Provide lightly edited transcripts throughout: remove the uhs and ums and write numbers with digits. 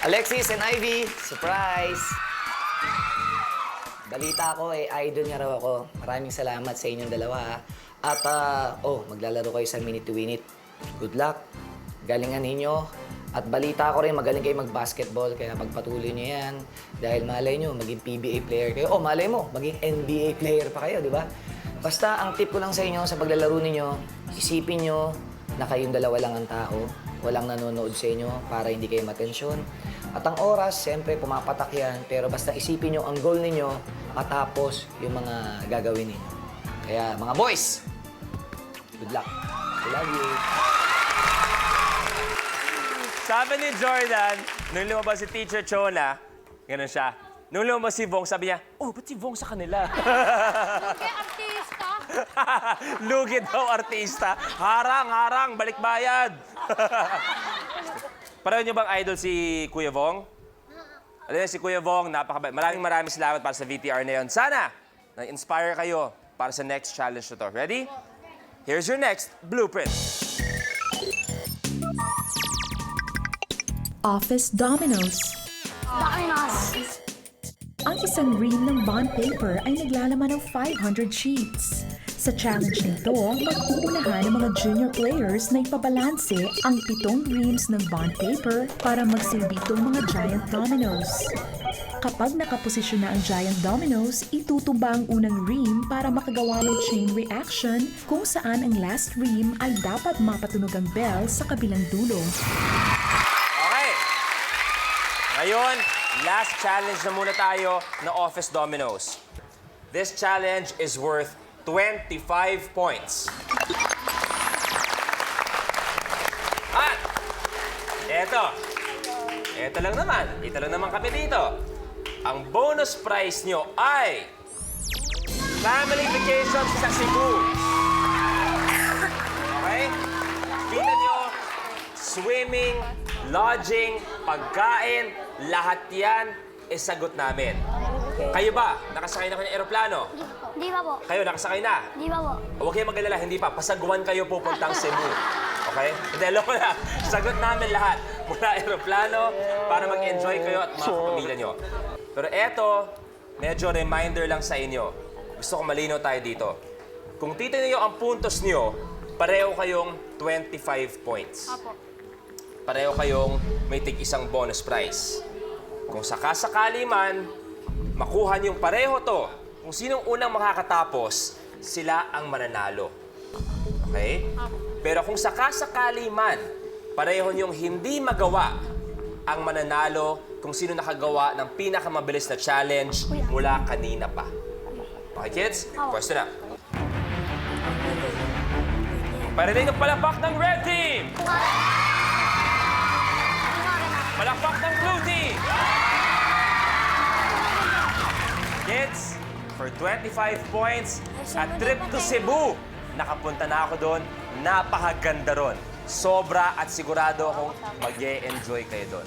Alexis and Ivy, surprise! Balita ko idol niya raw ako. Maraming salamat sa inyong dalawa ha. At maglalaro kayo sa Minute to Win It. Good luck. Galingan ninyo. At balita ko rin, magaling kayo mag-basketball. Kaya pagpatuloy niyo yan. Dahil malay nyo, maging PBA player kayo. Malay mo, maging NBA player pa kayo, di ba? Basta ang tip ko lang sa inyo sa paglalaro ninyo, isipin nyo na kayong dalawa lang ang tao. Walang nanonood sa inyo para hindi kayo matensyon. At ang oras, siyempre pumapatak yan. Pero basta isipin nyo ang goal ninyo matapos yung mga gagawin ninyo. Kaya mga boys, good luck. I love you. Sabi ni Jordan, nung lumabas si Teacher Chona, gano'n siya. Nung lumabas si Vong, sabi niya, ba't si Vong sa kanila? Lugi, artista. Lugi daw, artista. Harang, balik bayad. Pareho niyo bang idol si Kuya Vong? Alam niyo, si Kuya Vong, maraming salamat para sa VTR na yun. Sana, na-inspire kayo para sa next challenge na to. Ready? Here's your next blueprint. Office Dominoes. Dominoes. Ang isang ream ng bond paper ay naglalaman ng 500 sheets. Sa challenge nito, mag-uunahan ng mga junior players na ipabalanse ang 7 reams ng bond paper para magsilbi itong mga giant dominoes. Kapag nakaposisyon na ang giant dominoes, itutumba ang unang ream para makagawa ng chain reaction kung saan ang last ream ay dapat mapatunog ang bell sa kabilang dulo. Okay. Ngayon, last challenge na muna tayo na Office Dominoes. This challenge is worth 25 points. At, eto lang naman kami dito. Ang bonus prize nyo ay family vacation sa Cebu. Okay? Kita nyo, swimming, lodging, pagkain, lahat yan sagot namin. Kayo ba? Nakasakay na kayo ng eroplano? Di ba po? Kayo, nakasakay na? Di ba po? Huwag kayong mag-alala, hindi pa. Pasaguan kayo pupuntang Cebu. Okay? Hindi, loko na. Sagot namin lahat. Mula aeroplano para mag-enjoy kayo at mga pamilya nyo. Pero eto, medyo reminder lang sa inyo. Gusto ko malinaw tayo dito. Kung titignan nyo ang puntos nyo, pareho kayong 25 points. Apo. Pareho kayong may tig-isang bonus prize. Kung sakasakali man, makuha niyong pareho to, kung sinong unang makakatapos, sila ang mananalo. Okay? Pero kung sakasakali man, pareho niyong hindi magawa ang mananalo kung sino nakagawa ng pinakamabilis na challenge mula kanina pa. Okay, kids? Pwesto na. Parinig ang palakpak ng Red Team! Palakpak ng Blue Team! Kids, for 25 points at trip to Cebu, nakapunta na ako doon. Napakaganda ron. Sobra at sigurado akong mag-e-enjoy kayo doon.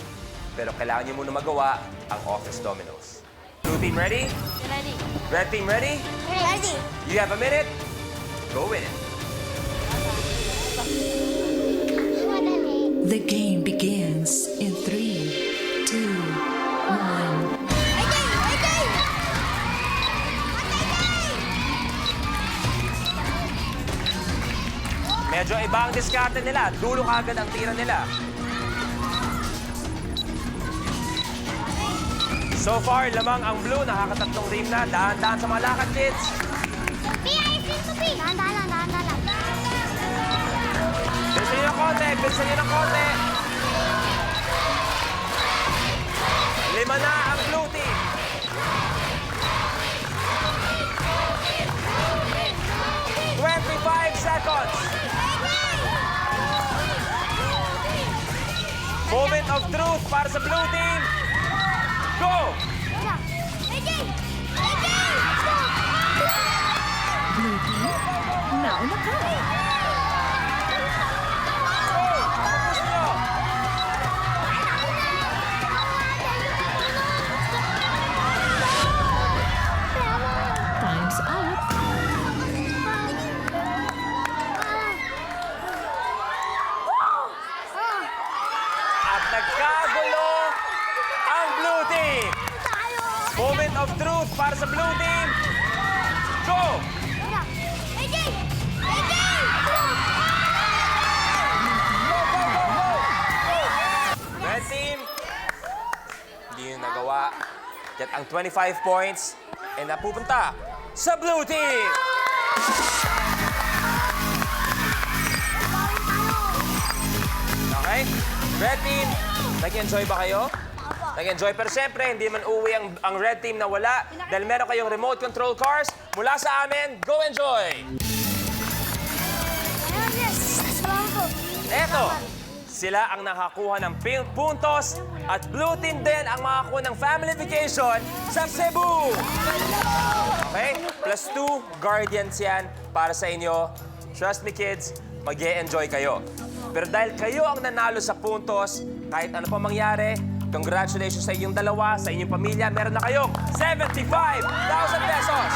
Pero kailangan niyo muna magawa ang Office Dominoes. Blue Team ready? Ready. Red Team ready? Ready. You have a minute? Go with it. The game begins in 3, 2, 1. Medyo iba ang diskarte nila. Dulo kagad ang tira nila. So far, lamang ang blue. Nakakatatlong rim na. Dahan-dahan sa mga lakad, kids. Dahan-dahan lang. Bilisan nyo ng konti. Bilisan nyo ng konti. 5 na ang blue team. Seconds. Moment of truth para sa blue team. Go! Blue team, nauna ka. Tapos nyo. Time's up. At nagkagulo of truth para sa blue team. Go! AJ! AJ! Red team, hindi nyo nagawa. Get ang 25 points and napupunta sa blue team. Okay? Red team, nag-enjoy ba kayo? Nag-enjoy. Pero siyempre, hindi man uwi ang red team na wala dahil meron kayong remote control cars mula sa amin. Go enjoy! Ayun, yes. Salamat po. Eto, sila ang nakakuha ng puntos at blue team din ang makakuha ng family vacation sa Cebu. Okay? Plus 2 guardians yan para sa inyo. Trust me kids, mag-e-enjoy kayo. Pero dahil kayo ang nanalo sa puntos, kahit ano pa mangyari, congratulations sa inyong dalawa, sa inyong pamilya. Meron na kayong 75,000 pesos.